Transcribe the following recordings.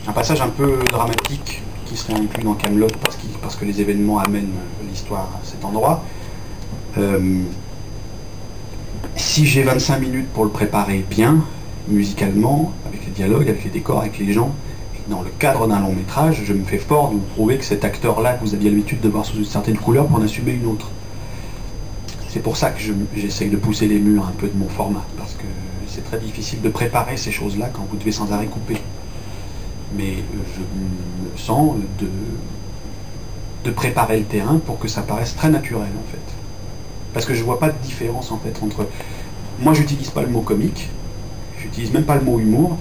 un passage un peu dramatique qui serait inclus dans Kaamelott parce que les événements amènent l'histoire à cet endroit. Si j'ai 25 minutes pour le préparer bien, musicalement, avec les dialogues, avec les décors, avec les gens, et dans le cadre d'un long métrage, je me fais fort de vous prouver que cet acteur-là que vous aviez l'habitude de voir sous une certaine couleur pour en assumer une autre. C'est pour ça que j'essaye de pousser les murs un peu de mon format, parce que c'est très difficile de préparer ces choses-là quand vous devez sans arrêt couper. Mais je me sens de préparer le terrain pour que ça paraisse très naturel en fait. Parce que je vois pas de différence en fait entre... Moi j'utilise pas le mot comique, j'utilise même pas le mot humour,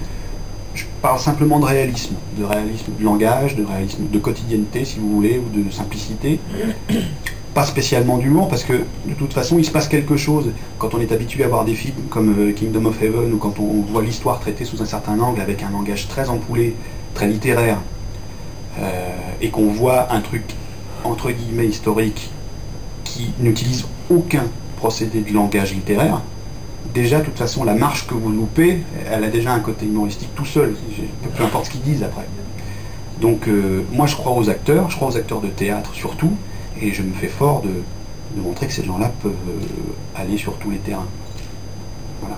je parle simplement de réalisme de langage, de réalisme de quotidienneté si vous voulez, ou de simplicité. Pas spécialement d'humour, parce que de toute façon il se passe quelque chose quand on est habitué à voir des films comme Kingdom of Heaven, ou quand on voit l'histoire traitée sous un certain angle avec un langage très ampoulé, très littéraire, et qu'on voit un truc entre guillemets historique qui n'utilise aucun procédé de langage littéraire. Déjà, de toute façon, la marche que vous loupez, elle a déjà un côté humoristique tout seul, peu importe ce qu'ils disent après. Donc moi je crois aux acteurs de théâtre surtout, et je me fais fort de montrer que ces gens-là peuvent aller sur tous les terrains. Voilà.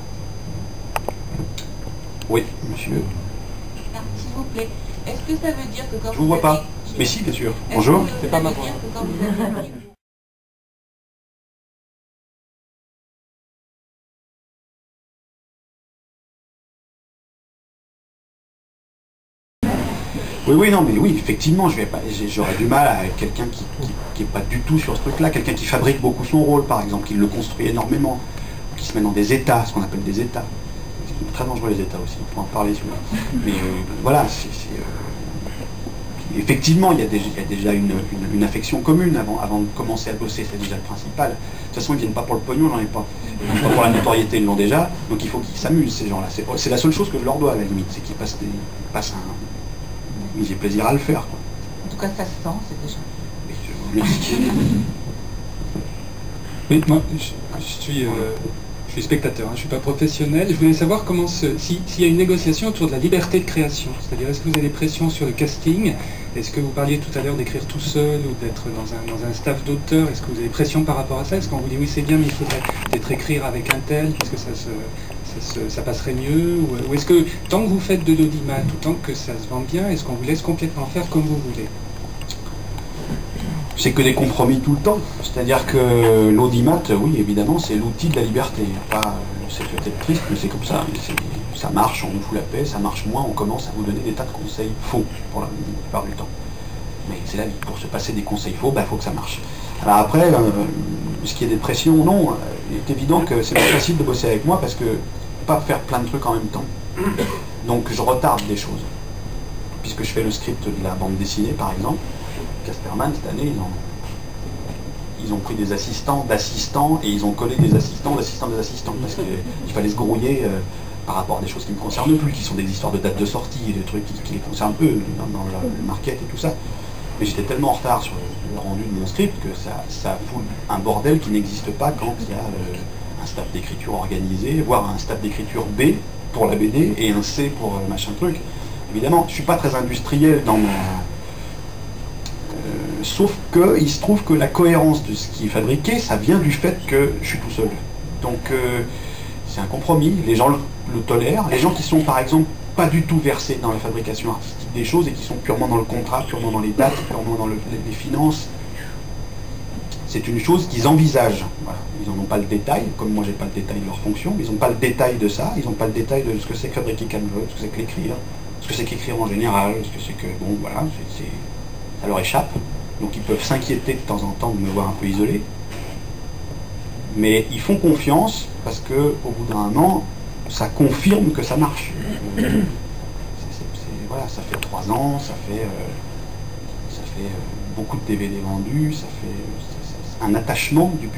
Oui, monsieur. S'il vous plaît, est-ce que ça veut dire que quand Je vous vois pas. Mais si, bien sûr. Bonjour. C'est pas ma voix. Oui, non, mais oui, effectivement, j'aurais du mal à quelqu'un qui est pas du tout sur ce truc-là, quelqu'un qui fabrique beaucoup son rôle, par exemple, qui le construit énormément, qui se met dans des états, ce qu'on appelle des états. C'est très dangereux les états aussi, il faut en parler si vous voulez. Mais voilà, effectivement, il y a déjà une affection commune avant de commencer à bosser, c'est déjà le principal. De toute façon, ils ne viennent pas pour le pognon, j'en ai pas. Ils viennent pas pour la notoriété, ils l'ont déjà, donc il faut qu'ils s'amusent, ces gens-là. C'est la seule chose que je leur dois, à la limite, c'est qu'ils passent un... J'ai plaisir à le faire, quoi. En tout cas, ça se sent, c'est déjà. Mais je vous remercie. Oui, moi, je suis spectateur, hein, je ne suis pas professionnel. Je voulais savoir comment s'il y a une négociation autour de la liberté de création. C'est-à-dire, est-ce que vous avez des pressions sur le casting? Est-ce que vous parliez tout à l'heure d'écrire tout seul ou d'être dans un staff d'auteurs? Est-ce que vous avez des pressions par rapport à ça? Est-ce qu'on vous dit oui, c'est bien, mais il faudrait peut-être écrire avec un tel, parce que ça passerait mieux? Ou est-ce que tant que vous faites de l'audimat, ou tant que ça se vend bien, est-ce qu'on vous laisse complètement faire comme vous voulez? C'est que des compromis tout le temps. C'est-à-dire que l'audimat, oui, évidemment, c'est l'outil de la liberté. C'est peut-être triste, mais c'est comme ça. Ça marche, on nous fout la paix, ça marche moins, on commence à vous donner des tas de conseils faux, pour la plupart du temps. Mais c'est la vie. Pour se passer des conseils faux, il faut que ça marche. Alors après, ce qui est des pressions, non. Il est évident que c'est plus facile de bosser avec moi parce que pas faire plein de trucs en même temps. Donc je retarde des choses. Puisque je fais le script de la bande dessinée, par exemple, Casterman, cette année, ils ont pris des assistants d'assistants et ils ont collé des assistants d'assistants des assistants parce qu'il fallait se grouiller par rapport à des choses qui ne me concernent plus, qui sont des histoires de date de sortie et des trucs qui les concernent eux, dans le market et tout ça. Mais j'étais tellement en retard sur le rendu de mon script que ça fout un bordel qui n'existe pas quand il y a un staff d'écriture organisé, voire un staff d'écriture B pour la BD et un C pour machin truc. Évidemment, je ne suis pas très industriel dans ma... sauf qu'il se trouve que la cohérence de ce qui est fabriqué, ça vient du fait que je suis tout seul. Donc c'est un compromis, les gens le tolèrent. Les gens qui sont par exemple pas du tout versés dans la fabrication artistique des choses et qui sont purement dans le contrat, purement dans les dates, purement dans les finances, c'est une chose qu'ils envisagent. Voilà. Ils n'en ont pas le détail, comme moi j'ai pas le détail de leur fonction, ils n'ont pas le détail de ça, ils n'ont pas le détail de ce que c'est que fabriquer Kaamelott, ce que c'est que l'écrire, ce que c'est qu'écrire en général, ce que c'est que... Bon voilà, ça leur échappe. Donc ils peuvent s'inquiéter de temps en temps de me voir un peu isolé. Mais ils font confiance parce qu'au bout d'un moment, ça confirme que ça marche. Voilà, ça fait 3 ans, ça fait beaucoup de DVD vendus, ça fait un attachement du public.